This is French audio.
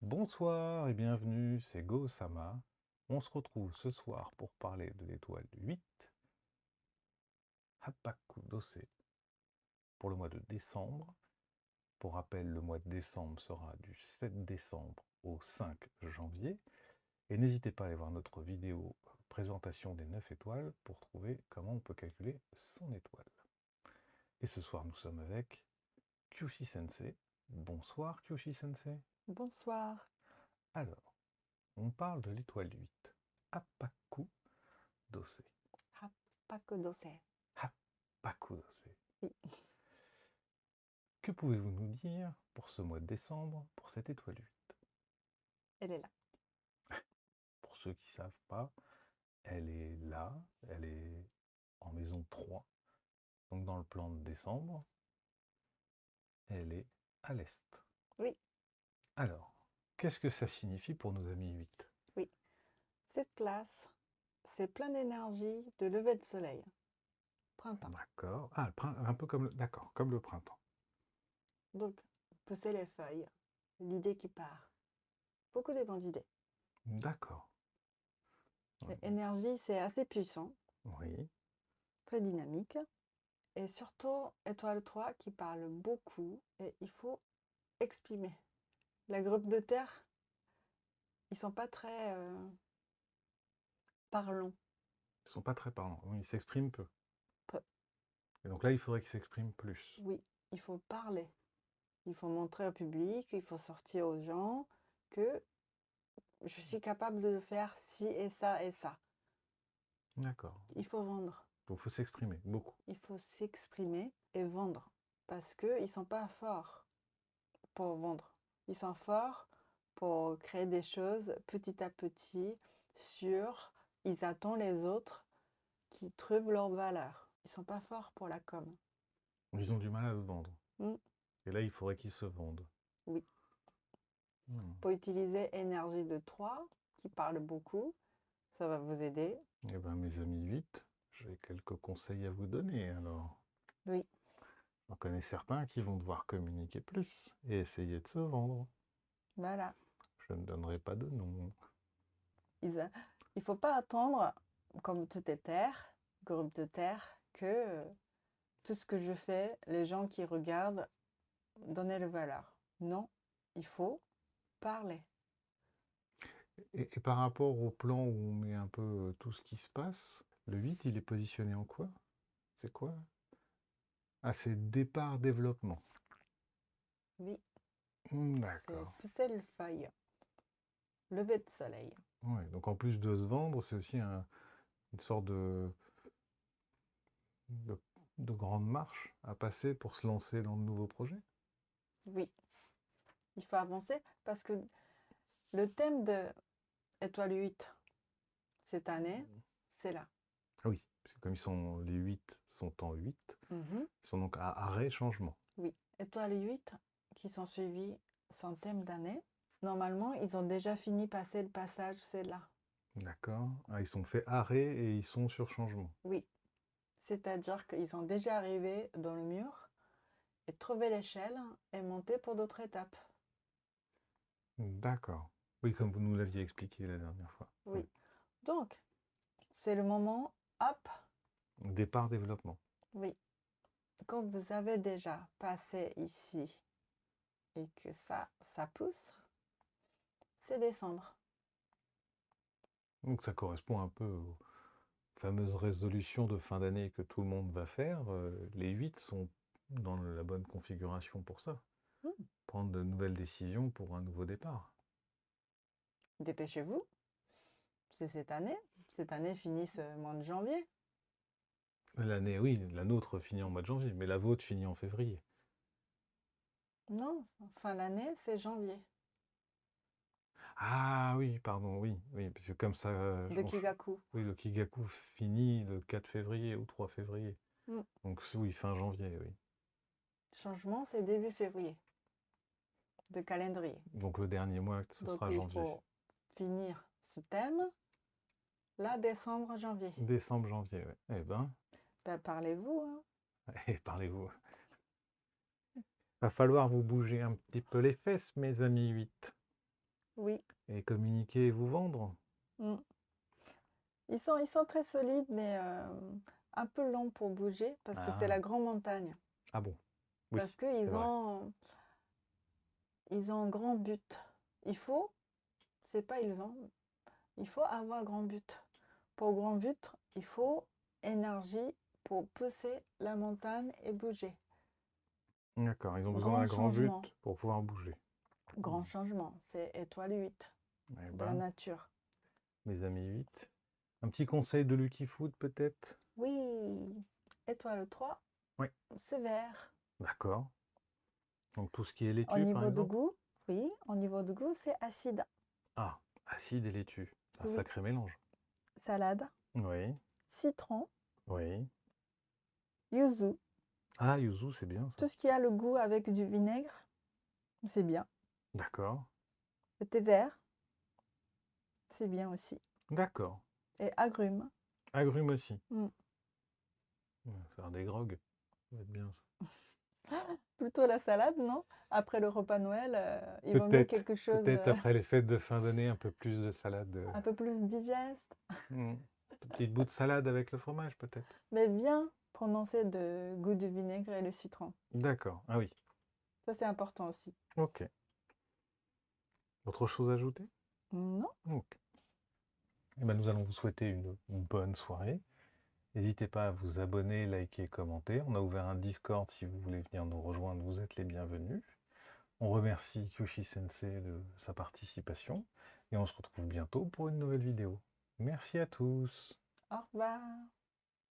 Bonsoir et bienvenue, c'est Go-sama. On se retrouve ce soir pour parler de l'étoile 8, Happaku Dose, pour le mois de décembre. Pour rappel, le mois de décembre sera du 7 décembre au 5 janvier. Et n'hésitez pas à aller voir notre vidéo présentation des 9 étoiles pour trouver comment on peut calculer son étoile. Et ce soir, nous sommes avec Kyushi Sensei. Bonsoir Kyushi Sensei. Bonsoir. Alors, on parle de l'étoile 8, Happaku Dose. Happaku-dose. Happaku Dose. Oui, Que pouvez-vous nous dire pour ce mois de décembre, pour cette étoile 8? elle est là. Pour ceux qui ne savent pas, elle est là, elle est en maison 3, donc dans le plan de décembre, elle est à l'est. Oui, Alors, qu'est-ce que ça signifie pour nos amis 8? oui. Cette place, c'est plein d'énergie de lever de soleil. Printemps. D'accord. Ah, un peu comme d'accord, comme le printemps. Donc, pousser les feuilles. L'idée qui part. Beaucoup de bonnes idées. D'accord. L'énergie, c'est assez puissant, Oui. très dynamique. Et surtout, étoile 3 qui parle beaucoup et il faut exprimer. La groupe de terre, ils sont pas très parlants. Ils ne sont pas très parlants. Oui, ils s'expriment peu. Peu. Et donc là, il faudrait qu'ils s'expriment plus. Oui, il faut parler. Il faut montrer au public, il faut sortir aux gens que je suis capable de faire ci et ça et ça. D'accord. Il faut vendre. Donc il faut s'exprimer beaucoup. Il faut s'exprimer et vendre. Parce qu'ils ne sont pas forts pour vendre. Ils sont forts pour créer des choses petit à petit, sûres. Ils attendent les autres qui trouvent leur valeur. Ils ne sont pas forts pour la com. Ils ont du mal à se vendre. Mm. Et là, il faudrait qu'ils se vendent. Oui. Hmm. Pour utiliser énergie de 3, qui parle beaucoup, ça va vous aider. Eh bien, mes amis 8, j'ai quelques conseils à vous donner alors. Oui. J'en connais certains qui vont devoir communiquer plus et essayer de se vendre. Voilà. Je ne donnerai pas de nom. Il ne faut pas attendre, comme tout est terre, groupe de terre, que tout ce que je fais, les gens qui regardent, donner le valeur. Non, il faut parler. Et par rapport au plan où on met un peu tout ce qui se passe, le 8, il est positionné en quoi? C'est quoi? Ah, c'est départ-développement. Oui, c'est D'accord. pousser le feuille, lever de soleil. Ouais, donc en plus de se vendre, c'est aussi une sorte de, de grande marche à passer pour se lancer dans de nouveaux projets. Oui, il faut avancer parce que le thème de Étoile 8 cette année, c'est là. Ah oui, parce que comme les 8 sont en 8, Mhm. ils sont donc à arrêt changement. Oui, Étoile 8 qui sont suivis sans thème d'année. Normalement, ils ont déjà fini passer le passage, c'est là. D'accord. Ah, ils sont fait arrêt et ils sont sur changement. Oui, c'est-à-dire qu'ils ont déjà arrivé dans le mur et trouvé l'échelle et monté pour d'autres étapes. D'accord. Oui, comme vous nous l'aviez expliqué la dernière fois. Oui, donc c'est le moment, hop, Départ développement. oui. Quand vous avez déjà passé ici et que ça pousse, c'est descendre. Donc ça correspond un peu aux fameuses résolutions de fin d'année que tout le monde va faire. Les 8 sont dans la bonne configuration pour ça. Hmm. Prendre de nouvelles décisions pour un nouveau départ. Dépêchez-vous, c'est cette année. Cette année finit ce mois de janvier. L'année, oui, la nôtre finit en mois de janvier, mais la vôtre finit en février. Non, fin l'année, c'est janvier. Ah oui, pardon, oui, oui, parce que comme ça, De Kigaku. oui, le Kigaku finit le 4 février ou 3 février. Hmm. Donc oui, fin janvier, oui. Changement, c'est début février, de calendrier. Donc le dernier mois, ce Donc sera il janvier. faut finir ce thème, là, décembre, janvier. Décembre, janvier, oui. Eh ben, Ben, parlez-vous, hein. parlez-vous. Va falloir vous bouger un petit peu les fesses, mes amis 8. Oui. Et communiquer et vous vendre? Mm. Ils sont très solides, mais un peu lents pour bouger parce que c'est Ah, la grande montagne. ah bon, oui, Parce c'est qu'ils vrai. ils ont un grand but. Il faut, c'est pas ils ont, il faut avoir un grand but. Pour grand but, il faut énergie pour pousser la montagne et bouger. D'accord, ils ont besoin Grand d'un grand changement, but pour pouvoir bouger. grand changement. C'est étoile 8 Eh de la ben, nature. mes amis 8. Un petit conseil de Lucky Food peut-être? Oui, étoile 3, Oui, c'est vert. d'accord. Donc tout ce qui est Au laitue par niveau de exemple? goût, oui, au niveau de goût, c'est acide. Ah, acide et laitue. Un Oui, sacré mélange. salade, Oui, citron, oui. yuzu. Ah, yuzu, c'est bien ça. Tout ce qui a le goût avec du vinaigre, c'est bien. D'accord, Le thé vert, c'est bien aussi. d'accord. Et agrumes. Agrumes aussi. Mm. On va faire des grogs. Ça va être bien ça. Plutôt la salade, non? Après le repas Noël, il vaut mieux Peut-être, quelque chose peut-être après les fêtes de fin d'année, un peu plus de salade. un peu plus digeste, Hmm. Petite bout de salade avec le fromage peut-être. mais bien prononcé de goût du vinaigre et le citron. D'accord, ah oui, Ça, c'est important aussi. ok. Autre chose à ajouter? Non? Ok. Eh ben, nous allons vous souhaiter une bonne soirée. N'hésitez pas à vous abonner, liker, commenter. On a ouvert un Discord si vous voulez venir nous rejoindre, vous êtes les bienvenus. On remercie Kyoshi Sensei de sa participation et on se retrouve bientôt pour une nouvelle vidéo. Merci à tous. Au revoir.